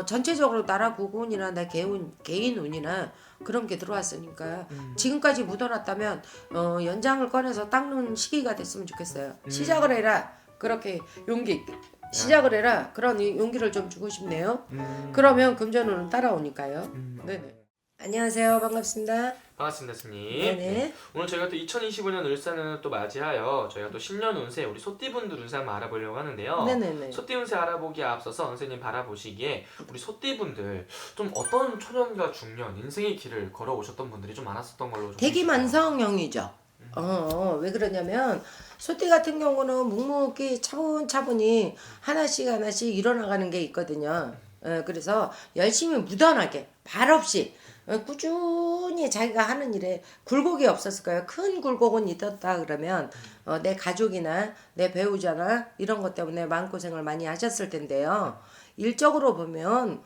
전체적으로 나라 구군이나 내 개인 운이나 그런 게 들어왔으니까 지금까지 묻어놨다면 연장을 꺼내서 닦는 시기가 됐으면 좋겠어요. 시작을 해라. 그렇게 용기 시작을 해라. 그런 용기를 좀 주고 싶네요. 그러면 금전운은 따라오니까요. 네네. 안녕하세요. 반갑습니다. 반갑습니다, 스님. 네네. 오늘 저희가 또 2025년 울산을 또 맞이하여 저희가 또 신년 운세, 우리 소띠분들 운세 한번 알아보려고 하는데요. 네네네. 소띠 운세 알아보기에 앞서서 선생님 바라보시기에 우리 소띠분들 좀 어떤 초년과 중년, 인생의 길을 걸어오셨던 분들이 좀 많았었던 걸로 좀 대기만성형이죠. 왜 그러냐면 소띠 같은 경우는 묵묵히 차분차분히 하나씩 일어나가는 게 있거든요. 그래서 열심히 무던하게 말없이 꾸준히 자기가 하는 일에 굴곡이 없었을 거예요. 큰 굴곡은 있었다 그러면 내 가족이나 내 배우자나 이런 것 때문에 마음고생을 많이 하셨을 텐데요. 일적으로 보면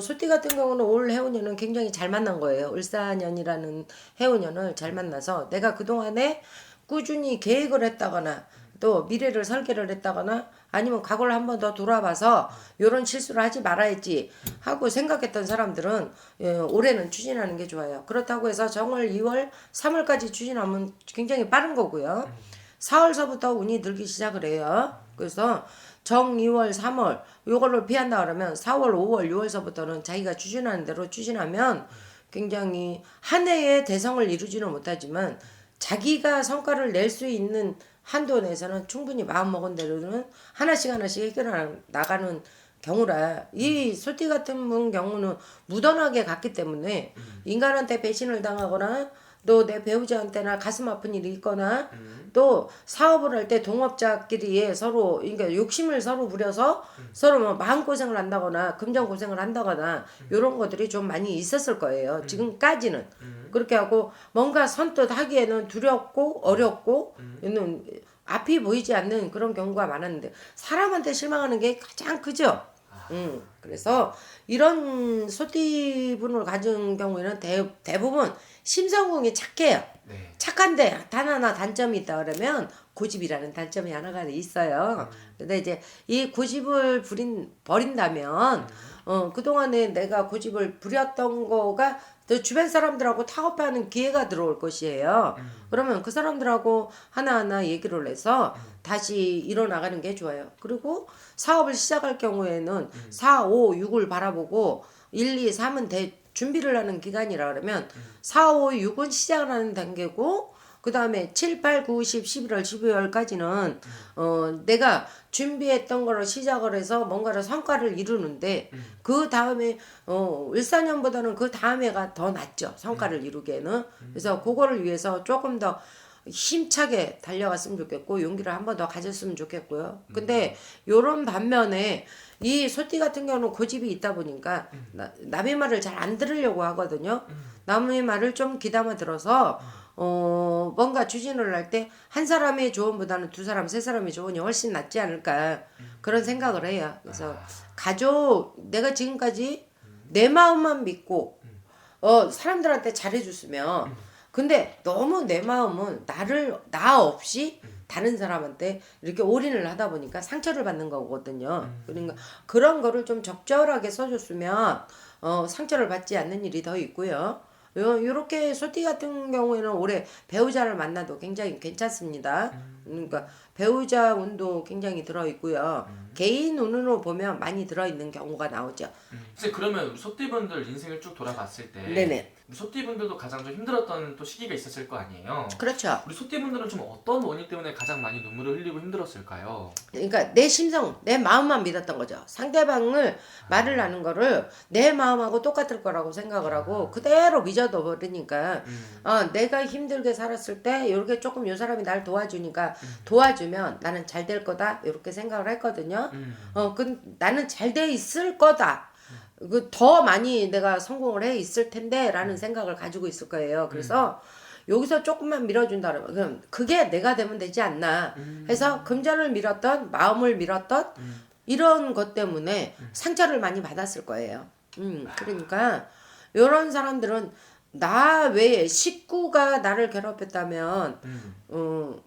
소띠 같은 경우는 올 해운년은 굉장히 잘 만난 거예요. 을사년이라는 해운년을 잘 만나서 내가 그동안에 꾸준히 계획을 했다거나 또 미래를 설계를 했다거나 아니면 과거를 한 번 더 돌아봐서 이런 실수를 하지 말아야지 하고 생각했던 사람들은 올해는 추진하는 게 좋아요. 그렇다고 해서 정월 2월 3월까지 추진하면 굉장히 빠른 거고요. 4월서부터 운이 들기 시작을 해요. 그래서 정 2월 3월 요걸로 피한다 그러면 4월 5월 6월서부터는 자기가 추진하는 대로 추진하면 굉장히 한 해의 대성을 이루지는 못하지만 자기가 성과를 낼 수 있는 한도 내에서는 충분히 마음먹은 대로는 하나씩 해결해 나가는 경우라 이 소띠 같은 분 경우는 무던하게 갔기 때문에 인간한테 배신을 당하거나 또 내 배우자한테나 가슴 아픈 일이 있거나 또 사업을 할 때 동업자끼리 서로 그러니까 욕심을 서로 부려서 서로 뭐 마음고생을 한다거나 금전고생을 한다거나 이런 것들이 좀 많이 있었을 거예요. 지금까지는 그렇게 하고 뭔가 선뜻 하기에는 두렵고 어렵고 앞이 보이지 않는 그런 경우가 많았는데 사람한테 실망하는 게 가장 크죠. 그래서 이런 소띠분을 가진 경우에는 대부분 심성궁이 착해요. 네. 착한데 단 하나 단점이 있다 그러면 고집이라는 단점이 하나가 있어요. 근데 이제 이 고집을 버린다면 그동안에 내가 고집을 부렸던 거가 또 주변 사람들하고 타협하는 기회가 들어올 것이에요. 그러면 그 사람들하고 하나하나 얘기를 해서 다시 일어나가는 게 좋아요. 그리고 사업을 시작할 경우에는 4, 5, 6을 바라보고 1, 2, 3은 준비를 하는 기간이라 그러면 4, 5, 6은 시작을 하는 단계고 그 다음에 7, 8, 9, 10, 11월, 12월까지는 내가 준비했던 거를 시작을 해서 뭔가를 성과를 이루는데 그 다음에 을사년보다는 그 다음에가 더 낫죠. 성과를 이루기에는. 그래서 그거를 위해서 조금 더 힘차게 달려갔으면 좋겠고 용기를 한 번 더 가졌으면 좋겠고요. 근데 요런 반면에 이 소띠 같은 경우는 고집이 있다 보니까 남의 말을 잘 안 들으려고 하거든요. 남의 말을 좀 귀담아 들어서 뭔가 추진을 할 때 한 사람의 조언보다는 두 사람, 세 사람의 조언이 훨씬 낫지 않을까 그런 생각을 해요. 그래서 가족 내가 지금까지 내 마음만 믿고 사람들한테 잘해줬으면 근데 너무 내 마음은 나 없이 다른 사람한테 이렇게 올인을 하다 보니까 상처를 받는 거거든요. 그러니까 그런 거를 좀 적절하게 써줬으면 상처를 받지 않는 일이 더 있고요. 요렇게 소띠 같은 경우에는 올해 배우자를 만나도 굉장히 괜찮습니다. 그러니까 배우자 운도 굉장히 들어있고요. 개인 운으로 보면 많이 들어있는 경우가 나오죠. 선생님, 그러면 우리 소띠분들 인생을 쭉 돌아봤을 때 네네. 우리 소띠분들도 가장 좀 힘들었던 또 시기가 있었을 거 아니에요? 그렇죠. 우리 소띠분들은 좀 어떤 원인 때문에 가장 많이 눈물을 흘리고 힘들었을까요? 그러니까 내 심성, 내 마음만 믿었던 거죠. 상대방을 말을 하는 거를 내 마음하고 똑같을 거라고 생각을 하고 그대로 믿어도 버리니까 내가 힘들게 살았을 때 이렇게 조금 이 사람이 날 도와주니까 도와주면 나는 잘 될 거다 이렇게 생각을 했거든요. 나는 잘 돼 있을 거다. 더 많이 내가 성공을 해 있을 텐데 라는 생각을 가지고 있을 거예요. 그래서 여기서 조금만 밀어준다 그러면 그게 내가 되면 되지 않나 해서 금전을 밀었던 마음을 밀었던 이런 것 때문에 상처를 많이 받았을 거예요. 그러니까 이런 사람들은 나 외에 식구가 나를 괴롭혔다면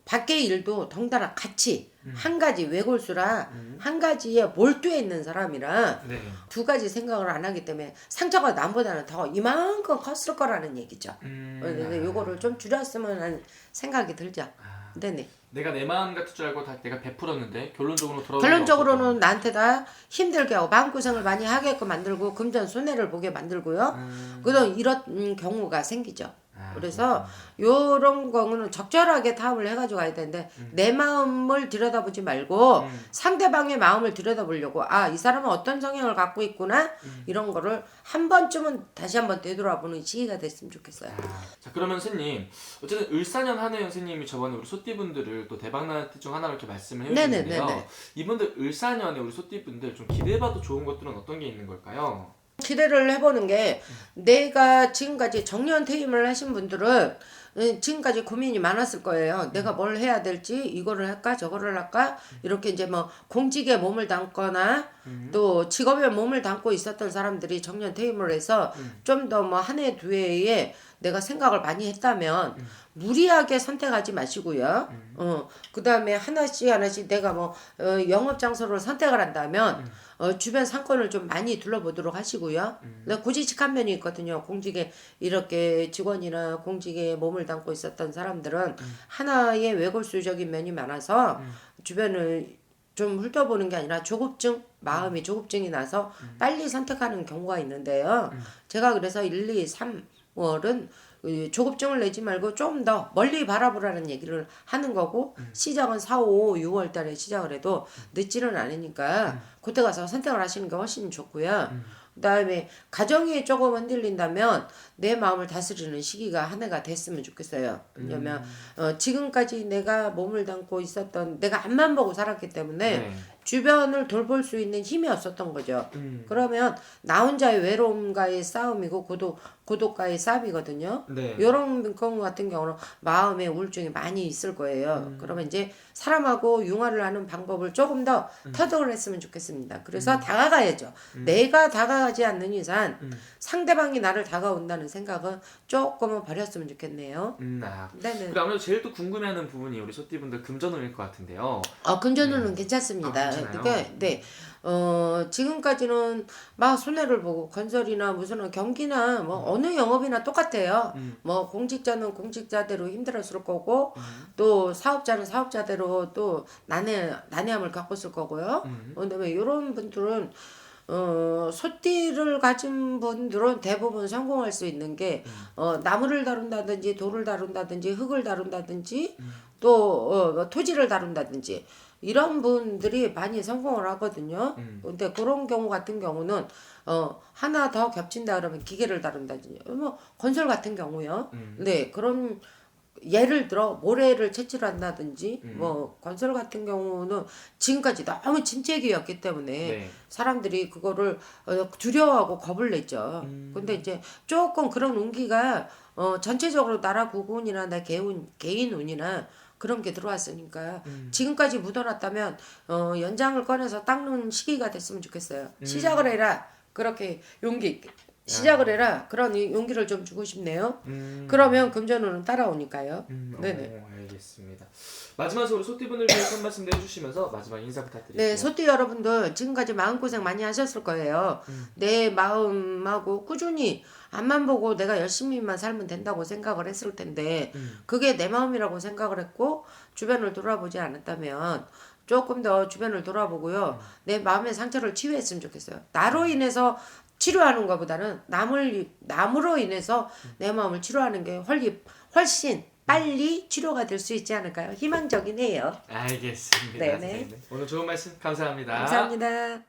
밖의 일도 덩달아 같이 한 가지 외골수라 한 가지에 몰두해 있는 사람이라 네. 두 가지 생각을 안 하기 때문에 상처가 남보다는 더 이만큼 컸을 거라는 얘기죠. 근데 요거를 좀 줄였으면 하는 생각이 들죠. 네네. 내가 내 마음 같을 줄 알고 다 내가 베풀었는데 결론적으로 돌아오는 결론적으로는 나한테 다 힘들게 하고 마음고생을 많이 하게끔 만들고 금전 손해를 보게 만들고요. 그런 이런 경우가 생기죠. 그래서 요런 거는 적절하게 타협을 해가지고 가야 되는데 내 마음을 들여다보지 말고 상대방의 마음을 들여다보려고 아, 이 사람은 어떤 성향을 갖고 있구나 이런 거를 한 번쯤은 다시 한번 되돌아보는 시기가 됐으면 좋겠어요. 자, 그러면 선생님 어쨌든 을사년 한해연 선생님이 저번에 우리 소띠분들을 또 대박나는 뜻 중 하나로 이렇게 말씀을 해주셨는데요. 네네네네. 이분들 을사년에 우리 소띠분들 좀 기대해봐도 좋은 것들은 어떤 게 있는 걸까요? 기대를 해보는 게 내가 지금까지 정년 퇴임을 하신 분들은 지금까지 고민이 많았을 거예요. 내가 뭘 해야 될지 이거를 할까 저거를 할까 이렇게 이제 뭐 공직에 몸을 담거나 또 직업에 몸을 담고 있었던 사람들이 정년 퇴임을 해서 좀 더 뭐 한 해 두 해에 내가 생각을 많이 했다면 무리하게 선택하지 마시고요. 그 다음에 하나씩 내가 뭐 영업 장소를 선택을 한다면 주변 상권을 좀 많이 둘러보도록 하시고요. 고지식한 면이 있거든요. 공직에 이렇게 직원이나 공직에 몸을 담고 있었던 사람들은 하나의 외골수적인 면이 많아서 주변을 좀 훑어보는 게 아니라 조급증, 마음이 조급증이 나서 빨리 선택하는 경우가 있는데요. 제가 그래서 1, 2, 3월은 조급증을 내지 말고 좀 더 멀리 바라보라는 얘기를 하는 거고 시작은 4, 5, 6월 달에 시작을 해도 늦지는 않으니까 그때 가서 선택을 하시는 게 훨씬 좋고요. 그 다음에 가정이 조금 흔들린다면 내 마음을 다스리는 시기가 한 해가 됐으면 좋겠어요. 왜냐면 지금까지 내가 몸을 담고 있었던 내가 앞만 보고 살았기 때문에 네. 주변을 돌볼 수 있는 힘이 없었던 거죠. 그러면 나 혼자의 외로움과의 싸움이고 고독과의 싸움이거든요. 네. 이런 경우 같은 경우는 마음의 우울증이 많이 있을 거예요. 그러면 이제 사람하고 융화를 하는 방법을 조금 더 터득을 했으면 좋겠습니다. 그래서 다가가야죠. 내가 다가가지 않는 이상 상대방이 나를 다가온다는 생각은 조금은 버렸으면 좋겠네요. 네네. 그리고 아무래도 제일 또 궁금해하는 부분이 우리 소띠분들 금전운일 것 같은데요. 금전운은 괜찮습니다. 괜찮아요? 그러니까 네. 지금까지는 막 손해를 보고 건설이나 무슨 경기나 뭐 어느 영업이나 똑같아요. 뭐 공직자는 공직자대로 힘들었을 거고 또 사업자는 사업자대로 또 난해함을 겪었을 거고요. 그다음에 이런 분들은 소띠를 가진 분들은 대부분 성공할 수 있는 게 나무를 다룬다든지 돌을 다룬다든지 흙을 다룬다든지 또 토지를 다룬다든지 이런 분들이 많이 성공을 하거든요. 근데 그런 경우 같은 경우는 하나 더 겹친다 그러면 기계를 다룬다든지 뭐 건설 같은 경우요. 네, 그런 예를 들어 모래를 채취한다든지 뭐 건설 같은 경우는 지금까지 너무 침체기였기 때문에 네. 사람들이 그거를 두려워하고 겁을 냈죠. 근데 이제 조금 그런 운기가 전체적으로 나라 국운이나 내 개인 운이나 그런 게 들어왔으니까 지금까지 묻어놨다면 연장을 꺼내서 닦는 시기가 됐으면 좋겠어요. 시작을 해라. 그렇게 용기 있게. 시작을 해라. 그런 용기를 좀 주고 싶네요. 그러면 금전운은 따라오니까요. 네네. 알겠습니다. 마지막으로 우리 소띠분을 위해서 한 말씀 해주시면서 마지막 인사 부탁드릴게요. 네, 소띠 여러분들 지금까지 마음고생 많이 하셨을 거예요. 내 마음하고 꾸준히 앞만 보고 내가 열심히만 살면 된다고 생각을 했을 텐데 그게 내 마음이라고 생각을 했고 주변을 돌아보지 않았다면 조금 더 주변을 돌아보고요. 내 마음의 상처를 치유했으면 좋겠어요. 나로 인해서 치료하는 것보다는 남으로 인해서 내 마음을 치료하는 게 훨씬 빨리 치료가 될 수 있지 않을까요? 희망적이네요. 알겠습니다. 네네. 선생님. 오늘 좋은 말씀 감사합니다. 감사합니다.